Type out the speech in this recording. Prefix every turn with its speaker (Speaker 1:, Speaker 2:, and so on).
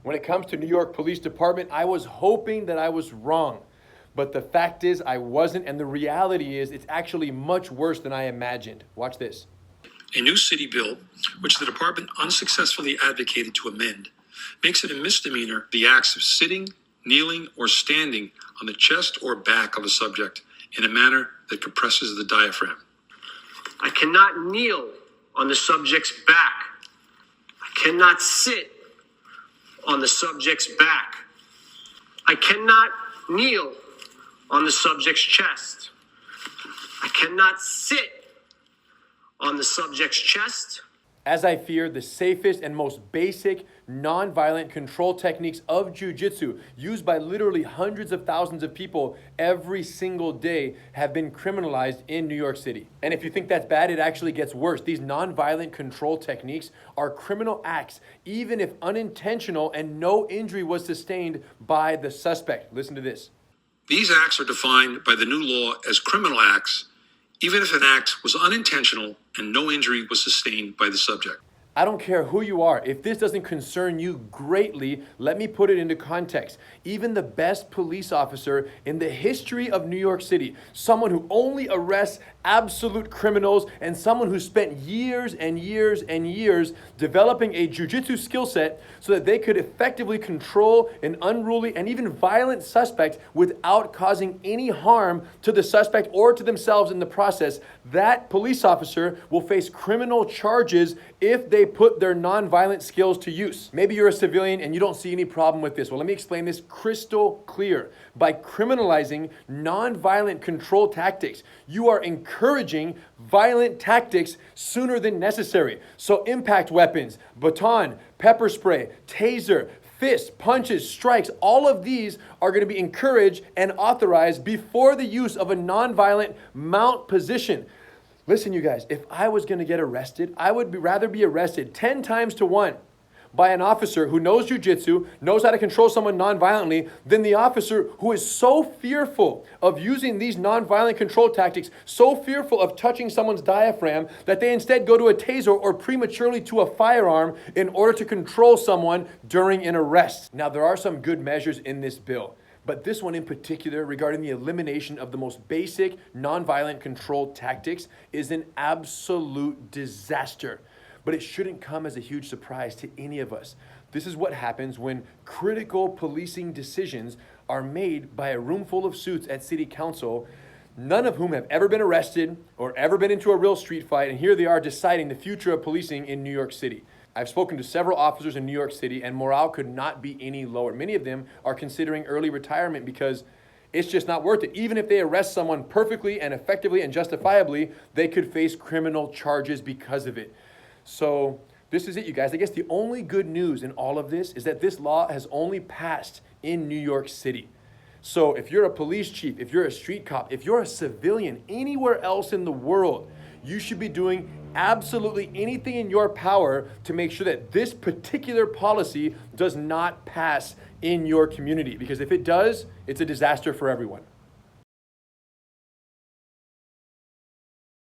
Speaker 1: When it comes to New York Police Department, I was hoping that I was wrong. But the fact is I wasn't, and the reality is it's actually much worse than I imagined. Watch this.
Speaker 2: A new city bill, which the department unsuccessfully advocated to amend, makes it a misdemeanor the acts of sitting, kneeling, or standing on the chest or back of a subject in a manner that compresses the diaphragm.
Speaker 3: I cannot kneel on the subject's back. I cannot sit on the subject's back. I cannot kneel on the subject's chest. I cannot sit on the subject's chest.
Speaker 1: As I feared, the safest and most basic non-violent control techniques of jiu-jitsu used by literally hundreds of thousands of people every single day have been criminalized in New York City. And if you think that's bad, it actually gets worse. These non-violent control techniques are criminal acts, even if unintentional and no injury was sustained by the suspect. Listen to this.
Speaker 2: These acts are defined by the new law as criminal acts, even if an act was unintentional and no injury was sustained by the subject.
Speaker 1: I don't care who you are. If this doesn't concern you greatly, let me put it into context. Even the best police officer in the history of New York City, someone who only arrests absolute criminals and someone who spent years and years and years developing a jiu-jitsu skill set so that they could effectively control an unruly and even violent suspect without causing any harm to the suspect or to themselves in the process, that police officer will face criminal charges if they put their non-violent skills to use. Maybe you're a civilian and you don't see any problem with this. Well, let me explain this crystal clear. By criminalizing non-violent control tactics, you are encouraging violent tactics sooner than necessary. So impact weapons, baton, pepper spray, taser, fists, punches, strikes, all of these are going to be encouraged and authorized before the use of a non-violent mount position. Listen, you guys, if I was going to get arrested, I would rather be arrested 10 times to 1 by an officer who knows jiu-jitsu, knows how to control someone non-violently, than the officer who is so fearful of using these non-violent control tactics, so fearful of touching someone's diaphragm, that they instead go to a taser or prematurely to a firearm in order to control someone during an arrest. Now, there are some good measures in this bill. But this one in particular, regarding the elimination of the most basic nonviolent control tactics, is an absolute disaster. But it shouldn't come as a huge surprise to any of us. This is what happens when critical policing decisions are made by a room full of suits at city council, none of whom have ever been arrested or ever been into a real street fight, and here they are deciding the future of policing in New York City. I've spoken to several officers in New York City, and morale could not be any lower. Many of them are considering early retirement because it's just not worth it. Even if they arrest someone perfectly and effectively and justifiably, they could face criminal charges because of it. So this is it, you guys. I guess the only good news in all of this is that this law has only passed in New York City. So if you're a police chief, if you're a street cop, if you're a civilian anywhere else in the world, you should be doing absolutely anything in your power to make sure that this particular policy does not pass in your community. Because if it does, it's a disaster for everyone.